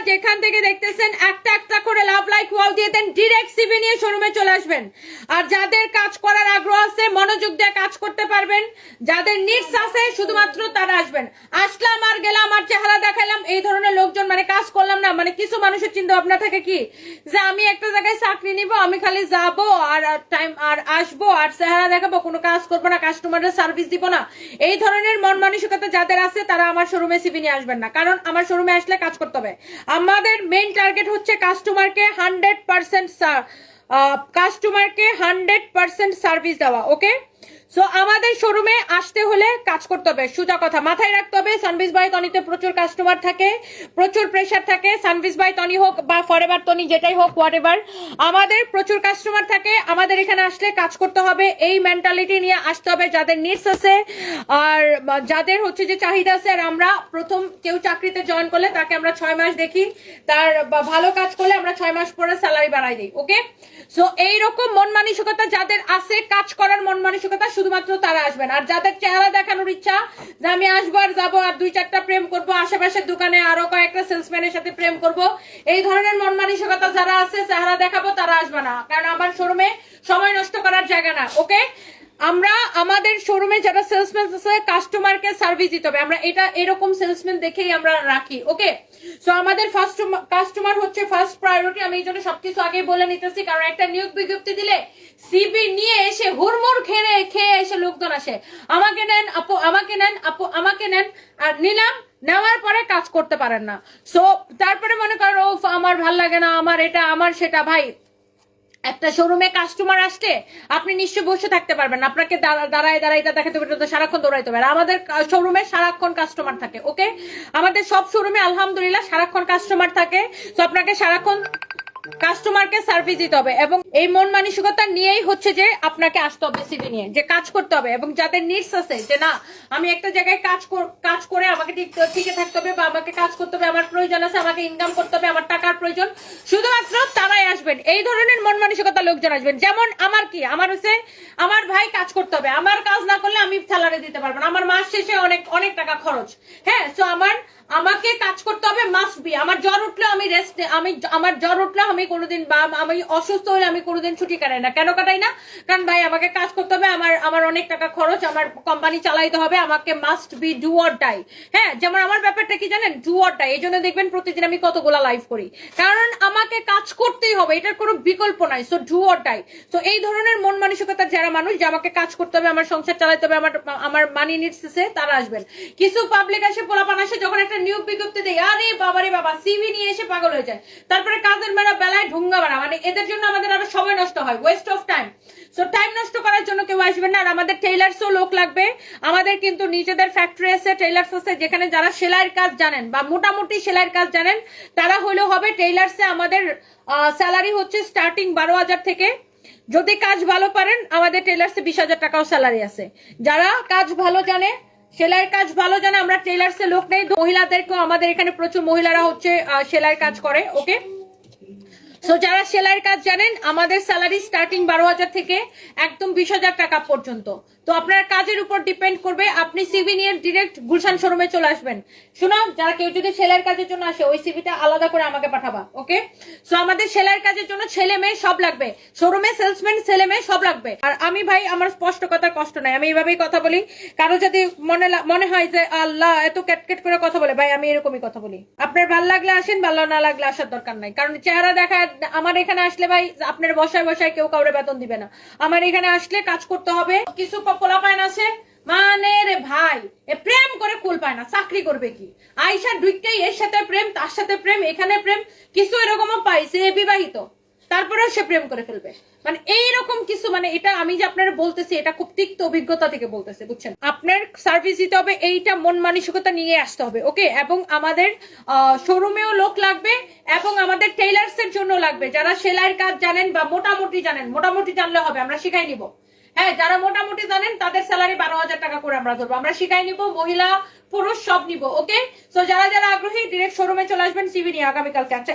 যেখান থেকে দেখতেছেন একটা একটা করে লাভ লাইক ওয়াও দিয়ে দেন, ডিরেক্ট সিভি নিয়ে শোরুমে চলে আসবেন। আর যাদের কাজ করার আগ্রহ আছে, মনোযোগ দিয়ে কাজ করতে পারবেন, যাদের নিডস আছে, শুধুমাত্র তারা আসবেন। আসলাম আর গেলাম আর চেহারা দেখালাম, এই ধরনের লোকজন মানে কাজ করলাম না। মানে কিছু মানুষের চিন্তা ভাবনা থাকে কি যে আমি একটা জায়গায় চাকরি নিব, আমি খালি যাবো আর টাইম আর আসবো আর চেহারা দেখাবো, কোনো কাজ করবো না, কাস্টমারের সার্ভিস দিব না। এই ধরনের মন মানসিকতা যাদের আছে তারা আমার শোরুমে সিভি নিয়ে আসবেন না, কারণ আমার শোরুমে আসলে কাজ করতে হবে। আমাদের মেইন টার্গেট হচ্ছে কাস্টমারকে 100% সার্ভিস দেওয়া। ওকে, সো আমাদের শোরুমে আসতে হলে কাজ করতে হবে, সোজা কথা মাথায় রাখতে হবে। সানভিজ বাই তনিতে প্রচুর কাস্টমার থাকে, প্রচুর প্রেসার থাকে। সানভিজ বাই তনি হোক বা ফরএভার তনি, যেটাই হোক, হোয়াটএভার, আমাদের প্রচুর কাস্টমার থাকে। আমাদের এখানে আসলে কাজ করতে হবে, এই মেন্টালিটি নিয়ে আসতে হবে। যাদের নিডস আছে আর যাদের হচ্ছে যে চাহিদা আছে, আর আমরা প্রথম কেউ চাকরিতে জয়েন করলে তাকে আমরা 6 মাস দেখি, তার ভালো কাজ করলে আমরা 6 মাস পরে স্যালারি বাড়াই দিই। ওকে, সো এইরকম মন মানসিকতা যাদের আছে, কাজ করার মন মানসিকতা, শুধুমাত্র তারা আসবেন। আর যাদের চেহারা দেখানোর ইচ্ছা যে আমি আসবো আর যাবো আর 2-4টা প্রেম করবো, আশেপাশের দোকানে আরো কয়েকটা সেলসম্যানের সাথে প্রেম করব, এই ধরনের মন মানসিকতা যারা আছে, চেহারা দেখাবো, তারা আসবে না, কারণ আমার শোরুমে সময় নষ্ট করার জায়গা না। ওকে, আমরা আমাদের শোরুমে যারা সেলসম্যান আছে, কাস্টমারকে সার্ভিস দিতে হবে। আমরা এটা এরকম সেলসম্যান দেখেই আমরা রাখি। ওকে, সো আমাদের ফার্স্ট কাস্টমার হচ্ছে ফার্স্ট প্রায়োরিটি। আমি এই জন্য সবকিছু আগেই বলে নিতেছি, কারণ একটা নিয়োগ বিজ্ঞপ্তি দিলে সিবি নিয়ে এসে হুড়মুড় খেয়ে এসে লোকজন আসে, আমাকে নেন আপু, আমাকে নেন আপু, আমাকে নেন, আর নিলাম, নেওয়ার পরে কাজ করতে পারেন না। সো তারপরে মনে করেন ও আমার ভাল লাগে না, আমার এটা আমার সেটা। ভাই, একটা শোরুমে কাস্টমার আসলে আপনি নিশ্চয় বসে থাকতে পারবেন, আপনাকে দাঁড়ায় এটা দেখাতে হবে, সারাক্ষণ দৌড়াইতে হবে। আমাদের শোরুমে সারাক্ষণ কাস্টমার থাকে। ওকে, আমাদের সব শোরুমে আলহামদুলিল্লাহ সারাক্ষণ কাস্টমার থাকে। তো আপনাকে সারাক্ষণ কাস্টমারকে সার্ভিস দিতে হবে, এবং এই মন মানসিকতা নিয়েই হচ্ছে যে আপনাকে আসতে হবে সিভি নিয়ে, যে কাজ করতে হবে। এবং যাদের নিডস আছে যে না, আমি একটা জায়গায় কাজ করে আমাকে ঠিকই থাকতে হবে, বা আমাকে কাজ করতে হবে, আমার প্রয়োজন আছে, আমাকে ইনকাম করতে হবে, আমার টাকার প্রয়োজন, শুধুমাত্র তারাই আসবেন। এই ধরনের মন মানসিকতা লোকজন আসবেন। যেমন আমার কি, আমার হচ্ছে আমার ভাই কাজ করতে হবে, আমার কাজ না করলে আমি স্যালারি দিতে পারবো না, আমার মাস শেষে অনেক অনেক টাকা খরচ। হ্যাঁ, তো আমাকে কাজ করতে হবে, মাস্ট বি। আমার জ্বর উঠলে আমি রেস্ট, আমার জ্বর উঠলে আমি কোনোদিন, বা আমি অসুস্থ হলে আমি কোনোদিন ছুটি কাটাই না। কেন কাটাই না? কারণ ভাই আমাকে কাজ করতে হবে, আমার অনেক টাকা খরচ, আমার কোম্পানি চালাইতে হবে, আমাকে must be do or die. হ্যাঁ, যেমন আমার ব্যাপারটা কি জানেন, ডু অর ডাই। এই জন্য দেখবেন প্রতিদিন আমি কতগুলা লাইভ করি, কারণ আমাকে কাজ করতেই হবে, এটার কোনো বিকল্প নাই। So do or die. তো এই ধরনের মন মানসিকতা যারা মানুষ, যে আমাকে কাজ করতে হবে, আমার সংসার চালাইতে হবে, আমার মানি নিডস আছে, তারা আসবেন। কিছু পাবলিক আসে, পোলাপান আসে, যখন একটা নিয়োগ বিজ্ঞপ্তি দেয়, আরে বাবারে বাবা, সিভি নিয়ে এসে পাগল হয়ে যায়, তারপরে কাজের মেলা বেলায় ঢুঙ্গা বাড়া। মানে এদের জন্য আমাদের আরো সময় নষ্ট হয়, West of time. So time নষ্ট করার জন্য কেউ আসবেন না। আর আমাদের টেইলার্সও লোক লাগবে। আমাদের কিন্তু নিজেদের ফ্যাক্টরি আছে, টেইলার্স আছে, যেখানে যারা সেলাইয়ের কাজ জানেন বা মোটামুটি সেলাইয়ের কাজ জানেন, তারা হইলেও হবে। টেইলার্সে আমাদের স্যালারি হচ্ছে স্টার্টিং 12,000 থেকে। যদি কাজ ভালো পারেন, আমাদের টেইলার্সে 20,000 টাকাও স্যালারি আছে। যারা কাজ ভালো জানে, সেলাইয়ের কাজ ভালো জানে, আমরা টেইলার্সে লোক নেই। মহিলাদেরকেও আমাদের এখানে প্রচুর মহিলারা হচ্ছে সেলাইয়ের কাজ করে। ওকে, সো যারা সেলাইয়ের কাজ জানেন, আমাদের স্যালারি স্টার্টিং 12,000 থেকে একদম 20,000 টাকা পর্যন্ত। তো আপনার কাজের উপর ডিপেন্ড করবে। আপনি সিভি নিয়ে ডিরেক্ট গুলশান শোরুমে চলে আসবেন। শোনো, যারা কেউ যদি সেলাইয়ের কাজের জন্য আসে, ওই সিভিটা আলাদা করে আমাকে পাঠাবা। ওকে, সো আমাদের সেলাইয়ের কাজের জন্য ছেলে মেয়ে সব লাগবে, শোরুমে সেলসম্যান ছেলে মেয়ে সব লাগবে। আর আমি ভাই, আমার স্পষ্ট কথার কষ্ট নাই, আমি এইভাবেই কথা বলি। কারো যদি মনে হয় যে আল্লাহ এত ক্যাটকেট করে কথা বলে, ভাই আমি এরকমই কথা বলি। আপনার ভালো লাগলে আসেন, ভালো না লাগলে আসার দরকার নাই। কারণ চেহারা দেখা আমার এখানে আসলে ভাই, আপনার বসায় কেউ কাউরে বেতন দিবে না। আমার এখানে আসলে কাজ করতে হবে। কিছু পোলাপাইন আছে, মানে রে ভাই, এ প্রেম করে কুল পায় না, চাকরি করবে কি? আইসা ঢুকতেই এর সাথে প্রেম, তার সাথে প্রেম, এখানে প্রেম, কিছু এরকমও পাইছে বিবাহিত, তারপরেও সে প্রেম করে ফেলবে। মানে এইরকম কিছু, মানে এটা আমি যে আপনারা বলতেছি, এটা খুব তিক্ত অভিজ্ঞতা থেকে বলতেছে, বুঝছেন? আপনার সার্ভিস দিতে হবে, এইটা মন মানসিকতা নিয়ে আসতে হবে। ওকে, এবং আমাদের শোরুমেও লোক লাগবে, এবং আমাদের টেইলার্স এর জন্য লাগবে, যারা সেলাইয়ের কাজ জানেন বা মোটামুটি জানেন। মোটামুটি জানলে হবে, আমরা শিখাই নিব। হ্যাঁ, যারা মোটামুটি জানেন তাদের স্যালারি 12,000 টাকা করে আমরা ধরবো, আমরা শিখাই নিব, মহিলা পুরুষ সব নিব। ওকে, সো যারা যারা আগ্রহী ডিরেক্ট শোরুমে চলে আসবেন সিভি নিয়ে আগামীকালকে।